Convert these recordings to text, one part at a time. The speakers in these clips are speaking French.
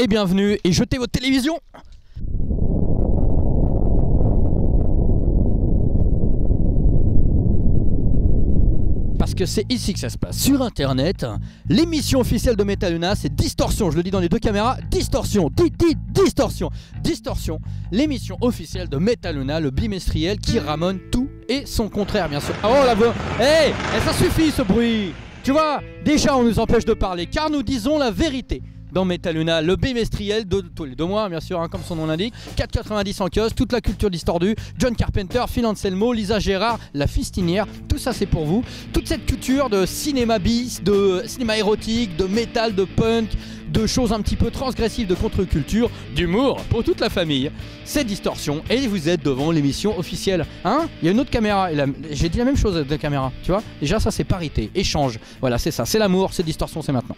bienvenue et jetez votre télévision. Parce que c'est ici que ça se passe, sur internet. L'émission officielle de Metaluna, c'est Distorsion. Je le dis dans les deux caméras, Distorsion, Distorsion, Distorsion. L'émission officielle de Metaluna, le bimestriel qui ramène tout et son contraire, bien sûr. Oh la voix, hey, ça suffit ce bruit. Tu vois, déjà on nous empêche de parler, car nous disons la vérité. Dans Metaluna, le bimestriel de tous les 2 mois, bien sûr, hein, comme son nom l'indique. 4,90 en kiosque, toute la culture distordue. John Carpenter, Phil Anselmo, Lisa Gérard, La Fistinière, tout ça c'est pour vous. Toute cette culture de cinéma bis, de cinéma érotique, de métal, de punk, de choses un petit peu transgressives, de contre-culture, d'humour pour toute la famille. C'est Distorsion et vous êtes devant l'émission officielle. Hein? Il y a une autre caméra. J'ai dit la même chose de la caméra, tu vois. Déjà ça c'est parité, échange. Voilà, c'est ça, c'est l'amour, c'est Distorsion, c'est maintenant.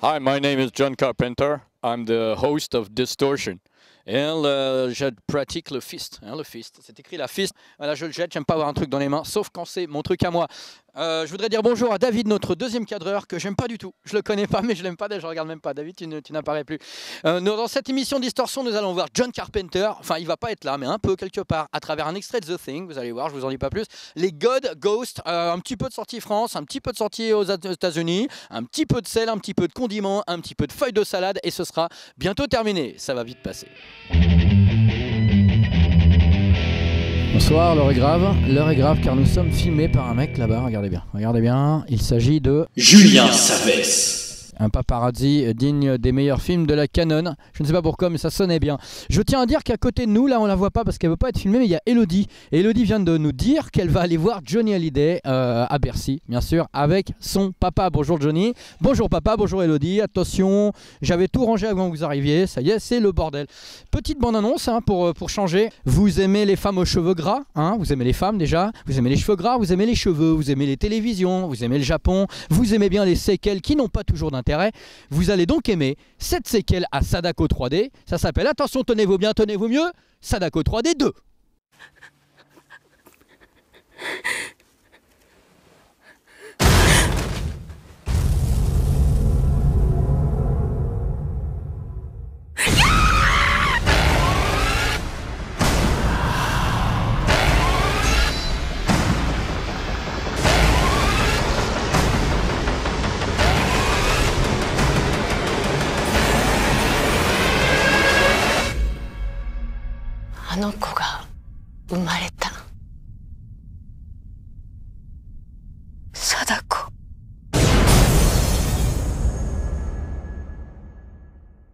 Hi, my name is John Carpenter. I'm the host of Distortion. Et je pratique le fist. Hein, le fist. C'est écrit la fist. Voilà, je le jette. J'aime pas avoir un truc dans les mains, sauf quand c'est mon truc à moi. Je voudrais dire bonjour à David, notre deuxième cadreur, que j'aime pas du tout. Je le connais pas, mais je l'aime pas. Je regarde même pas. David, tu n'apparais plus. Dans cette émission Distorsion, nous allons voir John Carpenter. Enfin, il va pas être là, mais un peu quelque part, à travers un extrait de The Thing. Vous allez voir, je vous en dis pas plus. Les God, Ghost, un petit peu de sortie France, un petit peu de sortie aux États-Unis, un petit peu de sel, un petit peu de condiments, un petit peu de feuilles de salade, et ce sera bientôt terminé. Ça va vite passer. Bonsoir, l'heure est grave car nous sommes filmés par un mec là-bas, regardez bien, il s'agit de Julien Savès. Un paparazzi digne des meilleurs films de la Canon. Je ne sais pas pourquoi, mais ça sonnait bien. Je tiens à dire qu'à côté de nous, là on la voit pas parce qu'elle veut pas être filmée, mais il y a Elodie. Et Elodie vient de nous dire qu'elle va aller voir Johnny Hallyday à Bercy, bien sûr, avec son papa. Bonjour Johnny. Bonjour papa, bonjour Elodie. Attention, j'avais tout rangé avant que vous arriviez. Ça y est, c'est le bordel. Petite bande-annonce hein, pour changer. Vous aimez les femmes aux cheveux gras hein? Vous aimez les femmes déjà. Vous aimez les cheveux gras, vous aimez les cheveux, vous aimez les télévisions, vous aimez le Japon, vous aimez bien les séquelles qui n'ont pas toujours d'intérêt. Vous allez donc aimer cette séquelle à Sadako 3D. Ça s'appelle, attention, tenez-vous bien, tenez-vous mieux, Sadako 3D 2.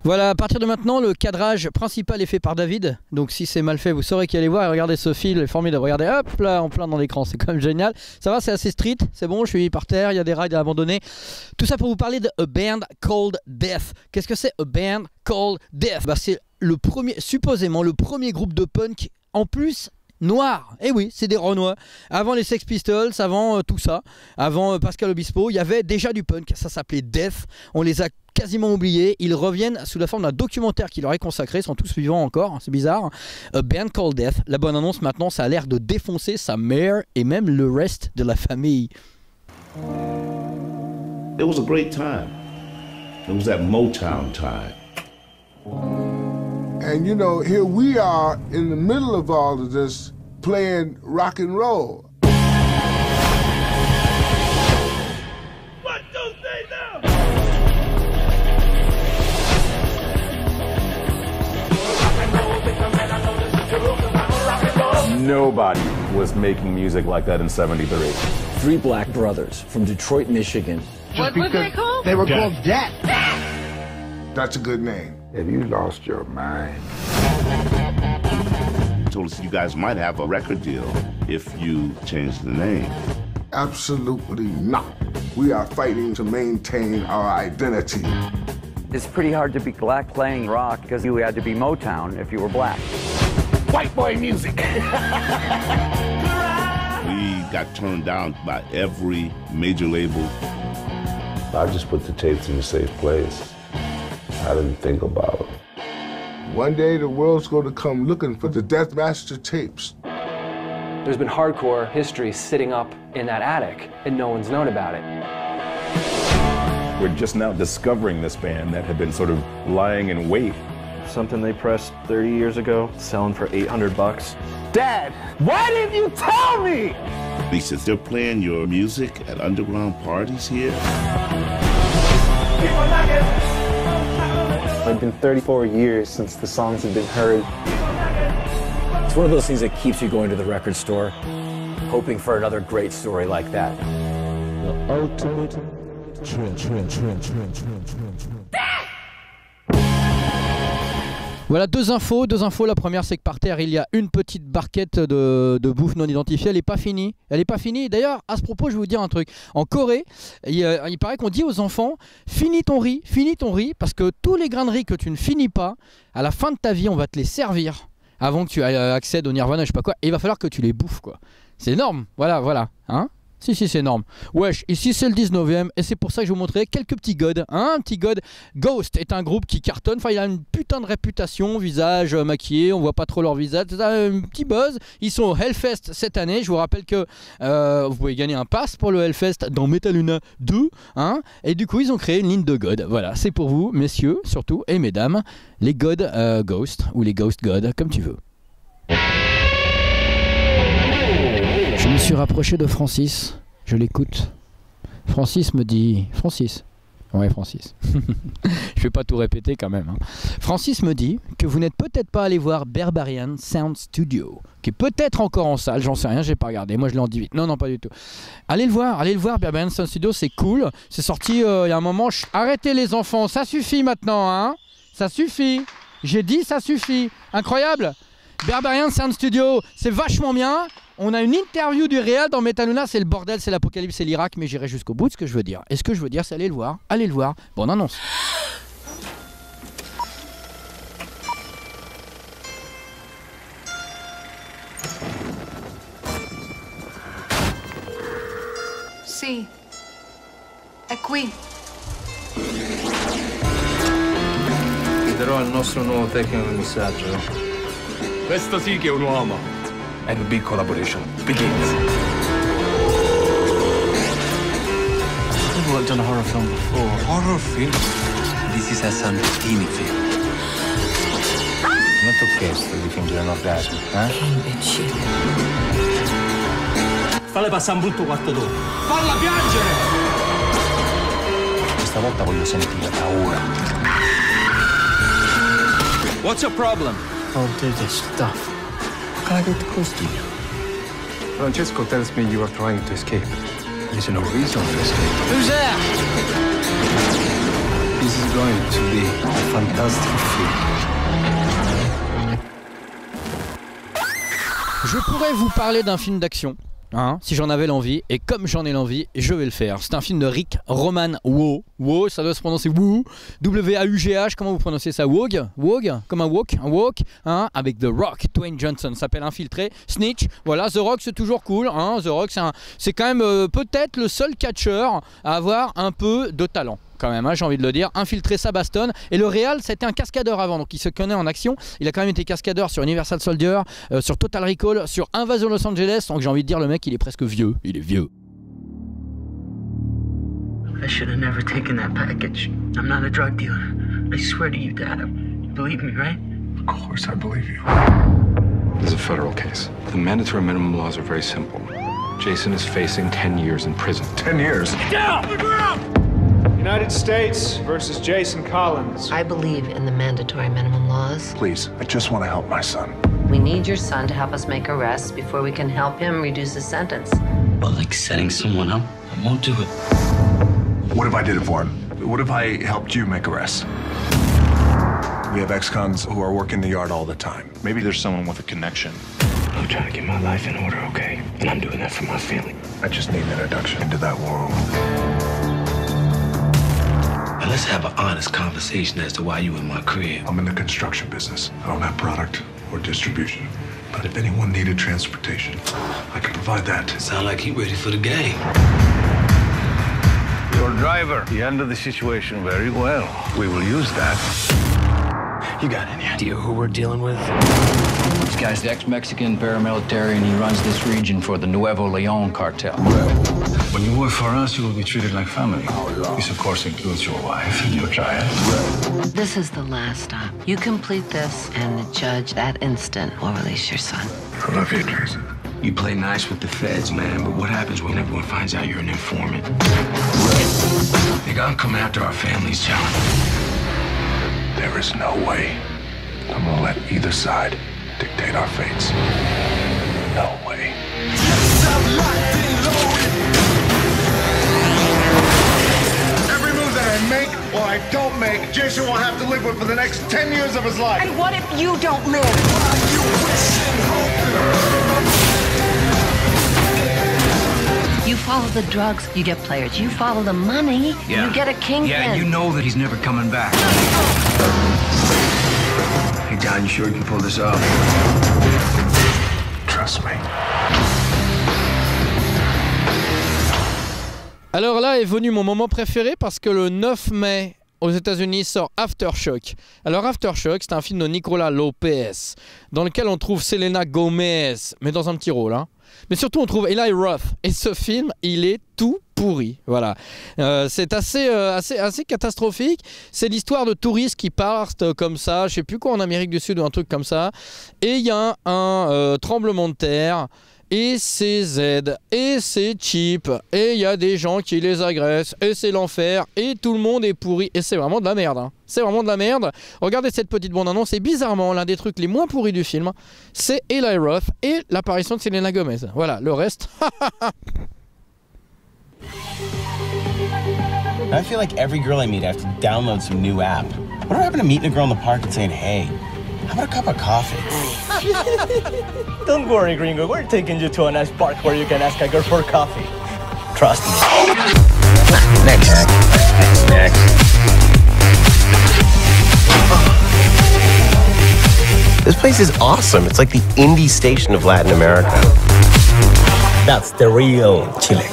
Voilà, à partir de maintenant, le cadrage principal est fait par David. Donc si c'est mal fait, vous saurez qui allez voir. Et regardez ce fil, formidable. Regardez, hop là, en plein dans l'écran. C'est quand même génial. Ça va, c'est assez street. C'est bon, je suis par terre, il y a des rides à abandonner. Tout ça pour vous parler de A Band Called Death. Qu'est-ce que c'est A Band Called Death? Bah, c'est le premier, supposément le premier groupe de punk en plus noir. Et oui, c'est des Renois. Avant les Sex Pistols, avant tout ça, avant Pascal Obispo, il y avait déjà du punk. Ça s'appelait Death. On les a quasiment oubliés. Ils reviennent sous la forme d'un documentaire qui leur est consacré. Ils sont tous vivants encore. C'est bizarre. A Band Called Death. La bonne annonce maintenant, ça a l'air de défoncer sa mère et même le reste de la famille. It was a great time. It was that Motown time. And you know, here we are in the middle of all of this playing rock and roll. What do they now? Nobody was making music like that in '73. 3 black brothers from Detroit, Michigan. What were they called? They were called Death. That's a good name. Have you lost your mind? Told us you guys might have a record deal if you change the name. Absolutely not. We are fighting to maintain our identity. It's pretty hard to be black playing rock because you had to be Motown if you were black. White boy music. We got turned down by every major label. I just put the tapes in a safe place. I didn't think about it. One day the world's going to come looking for the Death Master tapes. There's been hardcore history sitting up in that attic, and no one's known about it. We're just now discovering this band that had been sort of lying in wait. Something they pressed 30 years ago, selling for $800. Dad, why didn't you tell me? He says they're playing your music at underground parties here. It's been 34 years since the songs have been heard. It's one of those things that keeps you going to the record store, hoping for another great story like that. The ultimate Voilà deux infos. La première, c'est que par terre, il y a une petite barquette de bouffe non identifiée. Elle n'est pas finie. D'ailleurs, à ce propos, je vais vous dire un truc. En Corée, il paraît qu'on dit aux enfants, finis ton riz, parce que tous les grains de riz que tu ne finis pas, à la fin de ta vie, on va te les servir avant que tu accèdes au nirvana, je sais pas quoi. Et il va falloir que tu les bouffes, quoi. C'est énorme. Voilà. Hein ? Si, c'est énorme. Wesh, ici c'est le 19e et c'est pour ça que je vais vous montrer quelques petits gods. Un petit god, Ghost est un groupe qui cartonne. Enfin, il a une putain de réputation, visage maquillé, on voit pas trop leur visage. C'est un petit buzz. Ils sont au Hellfest cette année. Je vous rappelle que vous pouvez gagner un pass pour le Hellfest dans Metaluna 2. Hein, et du coup, ils ont créé une ligne de god. Voilà, c'est pour vous, messieurs, surtout, et mesdames, les gods Ghost ou les Ghost gods, comme tu veux. Je me suis rapproché de Francis, je l'écoute. Francis me dit... Francis. Je vais pas tout répéter quand même. Hein. Francis me dit que vous n'êtes peut-être pas allé voir Barbarian Sound Studio, qui est peut-être encore en salle, j'en sais rien, j'ai pas regardé. Moi je l'ai en 18. Non, pas du tout. Allez le voir, Barbarian Sound Studio, c'est cool. C'est sorti il y a un moment. Arrêtez les enfants, ça suffit maintenant, hein. Ça suffit. J'ai dit ça suffit. Incroyable. Barbarian Sound Studio, c'est vachement bien. On a une interview du réal dans Metaluna, c'est le bordel, c'est l'apocalypse, c'est l'Irak, mais j'irai jusqu'au bout de ce que je veux dire. Et ce que je veux dire, c'est allez le voir. Bonne annonce. Sì. È qui. Chiederò al nostro nuovo tecnico un messaggio. Questo sì che è un uomo. And the big collaboration begins. I've worked on a horror film before. Horror film? This is a Santini film. Non ti ho chiesto di fingere un orgasmo, eh? Che imbecille. Falle passare un brutto quarto d'ora. Falla piangere! Questa volta voglio sentire paura. What's your problem? I'll do this stuff. Can I get close to you? Francesco tells me you are trying to escape. There's no reason to escape. Who's there? This is going to be a fantastic film. Je pourrais vous parler d'un film d'action. Hein, si j'en avais l'envie, et comme j'en ai l'envie, je vais le faire. C'est un film de Rick Roman Waugh. Waugh, ça doit se prononcer Waugh. W-A-U-G-H, comment vous prononcez ça? Waugh? Waugh? Comme un walk, hein, avec The Rock, Dwayne Johnson, s'appelle Infiltré, Snitch. Voilà, The Rock c'est toujours cool, hein. The Rock c'est quand même peut-être le seul catcheur à avoir un peu de talent. Quand même, hein, j'ai envie de le dire. Infiltré, ça bastonne. Et le réal, c'était un cascadeur avant, donc il se connaît en action. Il a quand même été cascadeur sur Universal Soldier, sur Total Recall, sur Invasion Los Angeles. Donc j'ai envie de dire, le mec, il est presque vieux. Il est vieux. I should have never taken that package. I'm not a drug dealer. I swear to you, Dad. You believe me, right? Of course I believe you. This is a federal case. The mandatory minimum laws are very simple. Jason is facing 10 years in prison. 10 years? Down! On the ground! United States versus Jason Collins. I believe in the mandatory minimum laws. Please, I just want to help my son. We need your son to help us make arrests before we can help him reduce his sentence. Well, like setting someone up? I won't do it. What if I did it for him? What if I helped you make arrests? We have ex-cons who are working the yard all the time. Maybe there's someone with a connection. I'm trying to get my life in order, okay? And I'm doing that for my family. I just need an introduction into that world. Now let's have an honest conversation as to why you in my crib. I'm in the construction business. I don't have product or distribution. But if anyone needed transportation, I could provide that. Sound like he ready for the game. Your driver, he handled the situation very well. We will use that. You got any idea who we're dealing with? This guy's the ex-Mexican paramilitary, and he runs this region for the Nuevo Leon cartel. But When you work for us, you will be treated like family. This, of course, includes your wife and your child. This is the last stop. You complete this, and the judge, that instant, will release your son. I love you, Jason. You play nice with the feds, man, but what happens when everyone finds out you're an informant? They got him coming after our family's child. There is no way I'm gonna let either side dictate our fates. No way. Every move that I make or I don't make, Jason will have to live with for the next 10 years of his life. And what if you don't live? You follow the drugs, you get players. You follow the money, you get a kingpin. Yeah, you know that he's never coming back. Hey, John, you sure you can pull this off? Trust me. Alors là est venu mon moment préféré parce que le 9 mai aux États-Unis sort Aftershock. Alors Aftershock, c'est un film de Nicolas Lopez dans lequel on trouve Selena Gomez, mais dans un petit rôle, hein. Mais surtout on trouve Eli Roth. Et ce film, il est tout pourri. Voilà. C'est assez catastrophique. C'est l'histoire de touristes qui partent comme ça, je sais plus quoi, en Amérique du Sud ou un truc comme ça. Et il y a un tremblement de terre. Et c'est Z, et c'est cheap, et il y a des gens qui les agressent, et c'est l'enfer, et tout le monde est pourri, et c'est vraiment de la merde, hein. C'est vraiment de la merde. Regardez cette petite bande-annonce, et bizarrement, l'un des trucs les moins pourris du film, c'est Eli Roth et l'apparition de Selena Gomez. Voilà, le reste... I feel like every girl I meet, I have to download some new app. What happened to meeting a girl in the park and saying, hey, how about a cup of coffee? Don't worry, Gringo. We're taking you to a nice park where you can ask a girl for coffee. Trust me. Next. This place is awesome. It's like the indie station of Latin America. That's the real Chile.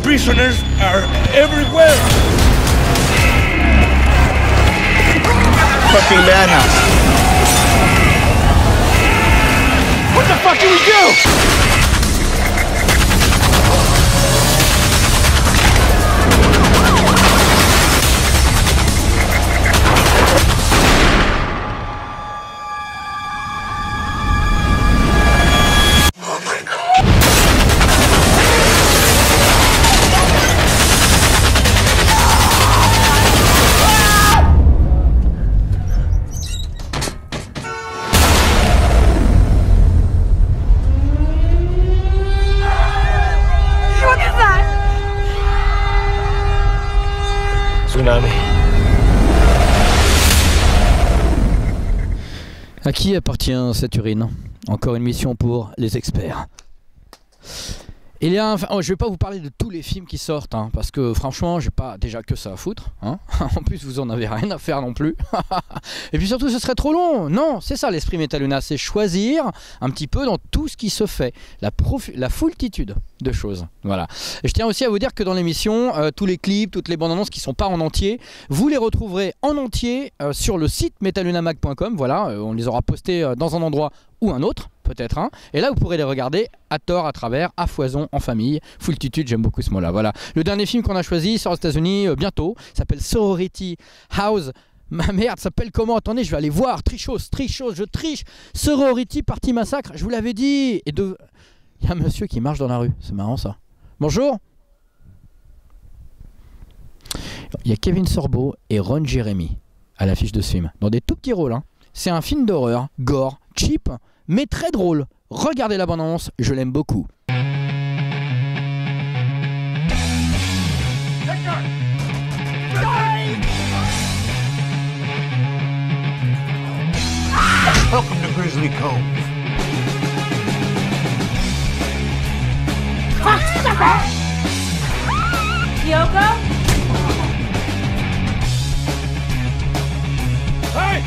Prisoners are everywhere. Fucking madhouse. What the fuck do we do? Tsunami. À qui appartient cette urine? Encore une mission pour les experts. Il y a un... je vais pas vous parler de tous les films qui sortent, hein, parce que franchement, j'ai pas déjà que ça à foutre. Hein. En plus, vous en avez rien à faire non plus. Et puis surtout, ce serait trop long. Non, c'est ça l'esprit Metaluna, c'est choisir un petit peu dans tout ce qui se fait, la foultitude de choses. Voilà. Et je tiens aussi à vous dire que dans l'émission, tous les clips, toutes les bandes annonces qui sont pas en entier, vous les retrouverez en entier sur le site metalunamag.com. Voilà, on les aura postés dans un endroit ou un autre, peut-être un. Et là, vous pourrez les regarder à tort, à travers, à foison, en famille. Foultitude, j'aime beaucoup ce mot-là. Voilà. Le dernier film qu'on a choisi sort aux États-Unis bientôt. S'appelle Sorority House. Ma merde, s'appelle comment? Attendez, je vais aller voir. Trichos, je triche. Sorority Party Massacre, je vous l'avais dit. Et de... Il y a un monsieur qui marche dans la rue. C'est marrant ça. Bonjour. Il y a Kevin Sorbo et Ron Jeremy à l'affiche de ce film. Dans des tout petits rôles. Hein. C'est un film d'horreur, gore, cheap, mais très drôle. Regardez la bande-annonce, je l'aime beaucoup. Welcome to Grizzly Cove. Yoko? Hey!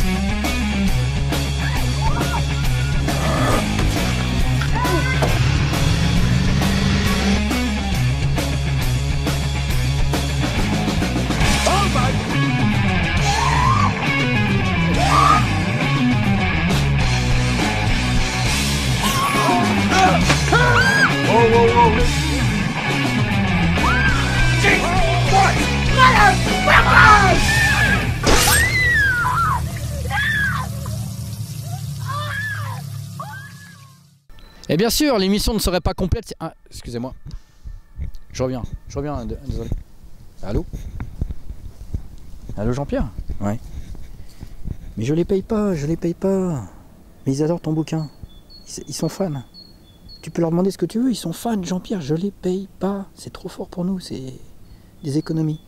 Et bien sûr, l'émission ne serait pas complète. Ah, excusez-moi. Je reviens, désolé. Allô? Allô Jean-Pierre? Ouais. Mais je les paye pas. Mais ils adorent ton bouquin. Ils sont fans. Tu peux leur demander ce que tu veux, ils sont fans, Jean-Pierre, je les paye pas. C'est trop fort pour nous, c'est des économies.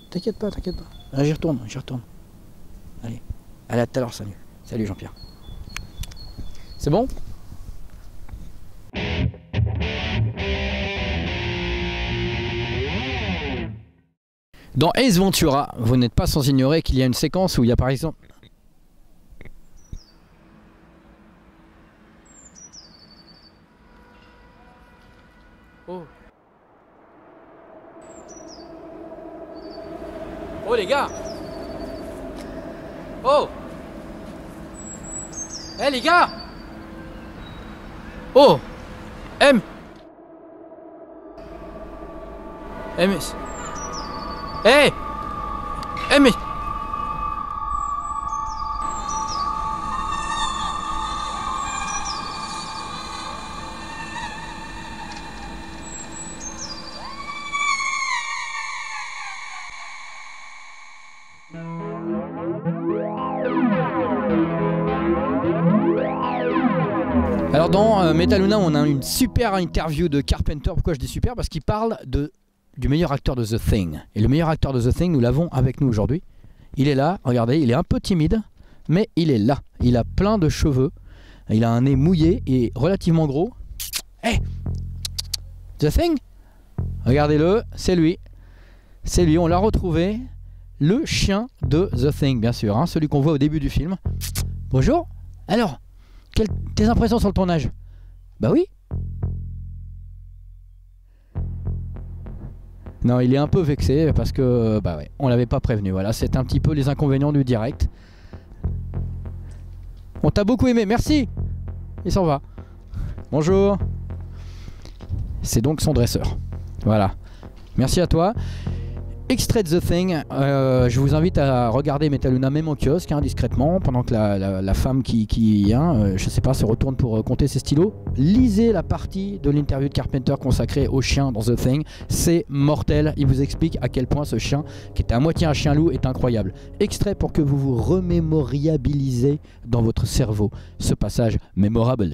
T'inquiète pas. Ah, j'y retourne. Allez, à tout à l'heure, salut. Salut Jean-Pierre. C'est bon? Dans Ace Ventura, vous n'êtes pas sans ignorer qu'il y a une séquence où il y a par exemple... Oh. Oh les gars. Oh. Eh les gars. Oh. M. Hey. Mais... Alors dans Metaluna, on a une super interview de Carpenter. Pourquoi je dis super? Parce qu'il parle du meilleur acteur de The Thing. Et le meilleur acteur de The Thing, nous l'avons avec nous aujourd'hui. Il est là, regardez, il est un peu timide, mais il est là. Il a plein de cheveux, il a un nez mouillé et relativement gros. Hey, The Thing, regardez-le, c'est lui. C'est lui, on l'a retrouvé. Le chien de The Thing, bien sûr, hein, celui qu'on voit au début du film. Bonjour. Alors, tes impressions sur le tournage? Bah oui. Non, il est un peu vexé parce que bah ouais, on l'avait pas prévenu. Voilà, c'est un petit peu les inconvénients du direct. On t'a beaucoup aimé, merci. Il s'en va. Bonjour. C'est donc son dresseur. Voilà. Merci à toi. Extrait de The Thing, je vous invite à regarder Metaluna même au kiosque, hein, discrètement, pendant que la femme qui je sais pas, se retourne pour compter ses stylos. Lisez la partie de l'interview de Carpenter consacrée au chien dans The Thing, c'est mortel, il vous explique à quel point ce chien, qui était à moitié un chien loup, est incroyable. Extrait pour que vous vous remémoriabilisez dans votre cerveau ce passage mémorable.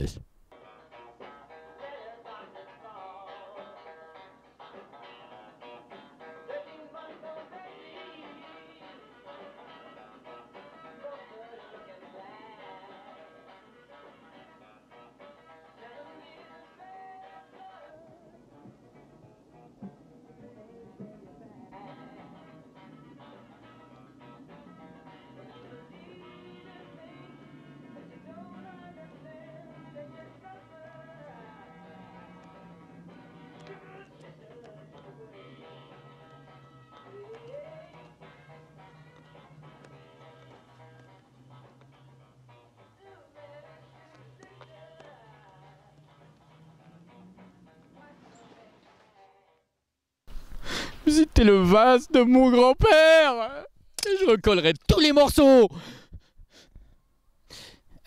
C'était le vase de mon grand-père. Et je recollerai tous les morceaux.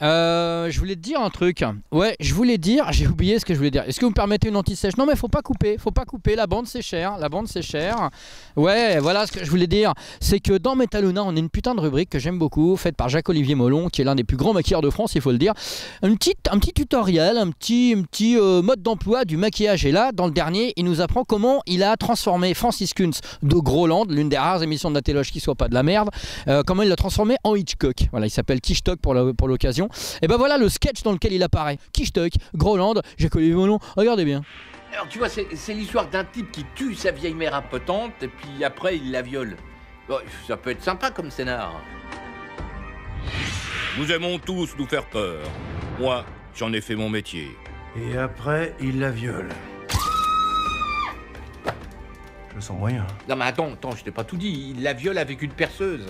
Je voulais te dire un truc. Ouais, je voulais dire, j'ai oublié ce que je voulais dire. Est-ce que vous me permettez une anti-sèche? Non mais faut pas couper, la bande c'est cher, Ouais, voilà ce que je voulais dire. C'est que dans Metaluna, on a une putain de rubrique que j'aime beaucoup, faite par Jacques-Olivier Molon, qui est l'un des plus grands maquilleurs de France, il faut le dire. Un petit tutoriel, un petit mode d'emploi du maquillage. Et là, dans le dernier, il nous apprend comment il a transformé Francis Kunz de Groland, l'une des rares émissions de la téloge qui soit pas de la merde, comment il l'a transformé en Hitchcock. Voilà, il s'appelle Kishtok pour l'occasion. Et ben voilà le sketch dans lequel il apparaît. Kishtok, Groland, Jacques-Olivier Molon, regardez bien. Alors tu vois, c'est l'histoire d'un type qui tue sa vieille mère impotente et puis après il la viole. Bon, ça peut être sympa comme scénar. Nous aimons tous nous faire peur. Moi, j'en ai fait mon métier. Et après, il la viole. Je sens moyen. Non mais attends, je t'ai pas tout dit. Il la viole avec une perceuse.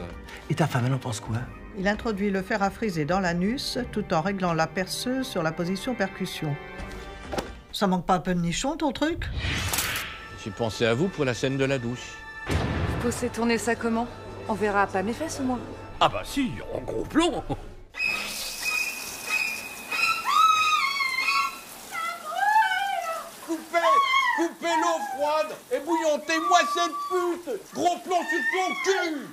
Et ta femme, elle en pense quoi? Il introduit le fer à friser dans l'anus tout en réglant la perceuse sur la position percussion. Ça manque pas un peu de nichon, ton truc? J'ai pensé à vous pour la scène de la douche. Vous pensez tourner ça comment? On verra pas mes fesses au moins. Ah bah si, en gros plan. cette pute! Gros plan sur ton cul!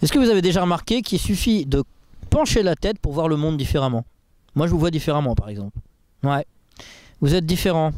Est-ce que vous avez déjà remarqué qu'il suffit de pencher la tête pour voir le monde différemment? Moi je vous vois différemment par exemple. Ouais, vous êtes différents.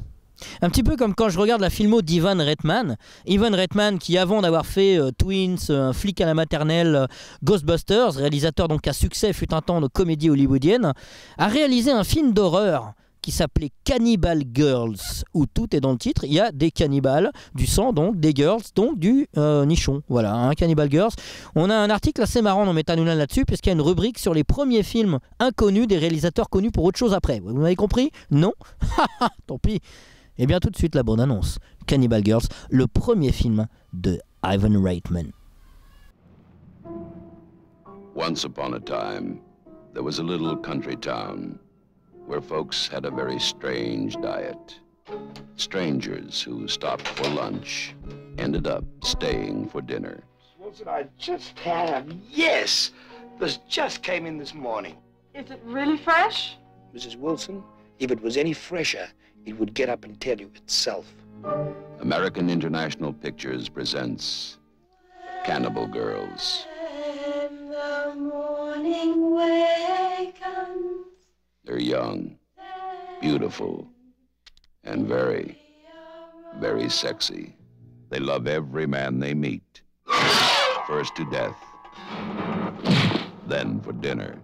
Un petit peu comme quand je regarde la filmo d'Ivan Reitman. Ivan Reitman qui avant d'avoir fait Twins, un flic à la maternelle, Ghostbusters, réalisateur donc à succès fut un temps de comédie hollywoodienne, a réalisé un film d'horreur qui s'appelait Cannibal Girls, où tout est dans le titre, il y a des cannibales, du sang donc, des girls, donc du nichon, voilà, hein, Cannibal Girls. On a un article assez marrant dans Metal Luna là-dessus, puisqu'il y a une rubrique sur les premiers films inconnus des réalisateurs connus pour autre chose après. Vous m'avez compris? Non? Tant pis. Et bien tout de suite la bonne annonce, Cannibal Girls, le premier film de Ivan Reitman. Once upon a time, there was a little country town where folks had a very strange diet. Strangers who stopped for lunch ended up staying for dinner. Wilson, I just have. Yes! This just came in this morning. Is it really fresh? Mrs. Wilson, if it was any fresher, it would get up and tell you itself. American International Pictures presents Cannibal Girls. When the morning wakens. They're young, beautiful, and very, very sexy. They love every man they meet. First to death, then for dinner.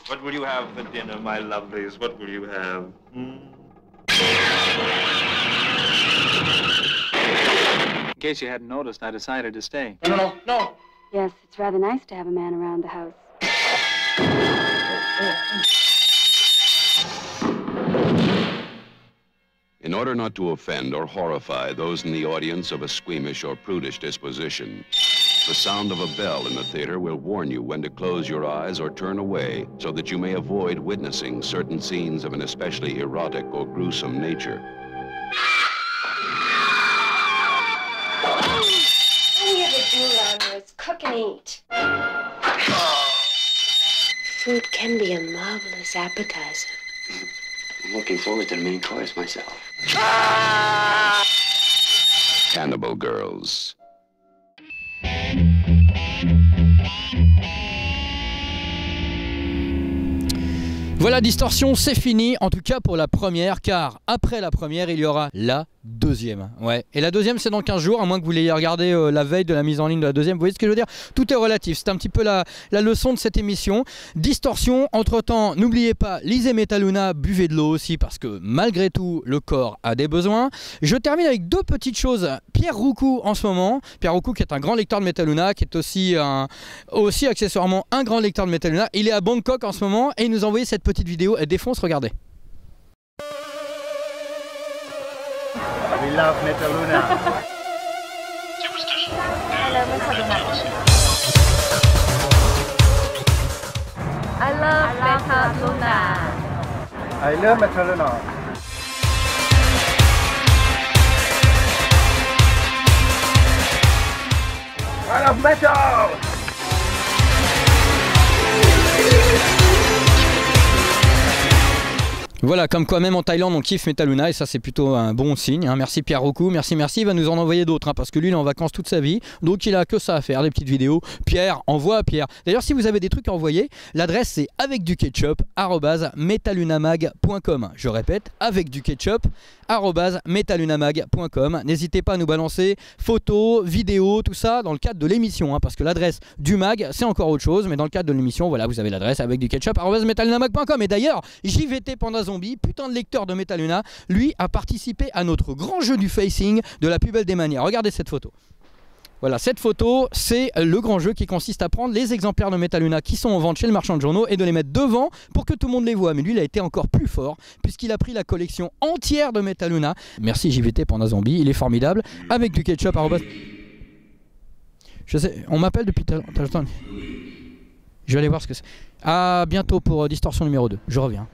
What will you have for dinner, my lovelies? What will you have? In case you hadn't noticed, I decided to stay. No. Yes, it's rather nice to have a man around the house. In order not to offend or horrify those in the audience of a squeamish or prudish disposition, the sound of a bell in the theater will warn you when to close your eyes or turn away so that you may avoid witnessing certain scenes of an especially erotic or gruesome nature. All we ever do around here is cook and eat. Food can be a marvelous appetizer. I'm looking forward to the main course myself. Cannibal Girls. Voilà, Distorsion, c'est fini, en tout cas pour la première, car après la première, il y aura la deuxième. Ouais. Et la deuxième, c'est dans 15 jours, à moins que vous l'ayez regardé la veille de la mise en ligne de la deuxième. Vous voyez ce que je veux dire? Tout est relatif, c'est un petit peu la leçon de cette émission. Distorsion, entre-temps, n'oubliez pas, lisez Metal Luna, buvez de l'eau aussi, parce que malgré tout, le corps a des besoins. Je termine avec deux petites choses. Pierre Roucou, en ce moment, Pierre Roucou qui est un grand lecteur de Metal Luna, qui est aussi accessoirement un grand lecteur de Metal Luna. Il est à Bangkok en ce moment, et il nous a envoyé cette petite vidéo, elle défonce, regardez. We love Metal Luna. I love Metal Luna. I love Metal Luna. I love metal! Voilà, comme quoi même en Thaïlande on kiffe Metal Luna et ça c'est plutôt un bon signe, hein. Merci Pierre Roucou, merci, il va nous en envoyer d'autres, hein, parce que lui il est en vacances toute sa vie, donc il a que ça à faire, des petites vidéos. Pierre, envoie à Pierre. D'ailleurs si vous avez des trucs à envoyer, l'adresse c'est avecduketchup@metalunamag.com. Je répète, avecduketchup@metalunamag.com. N'hésitez pas à nous balancer photos, vidéos, tout ça dans le cadre de l'émission, hein, parce que l'adresse du mag c'est encore autre chose, mais dans le cadre de l'émission, voilà, vous avez l'adresse avecduketchup@metalunamag.com. Et d'ailleurs, JVT Panda Zombie, putain de lecteur de Metal Luna, lui a participé à notre grand jeu du facing de la plus belle des manières. Regardez cette photo. Voilà, cette photo, c'est le grand jeu qui consiste à prendre les exemplaires de Metal Luna qui sont en vente chez le marchand de journaux et de les mettre devant pour que tout le monde les voit. Mais lui, il a été encore plus fort puisqu'il a pris la collection entière de Metal Luna. Merci JVT Panda Zombie, il est formidable. Avec du ketchup. Je sais, on m'appelle depuis tout à l'heure. Je vais aller voir ce que c'est. À bientôt pour Distorsion numéro 2. Je reviens.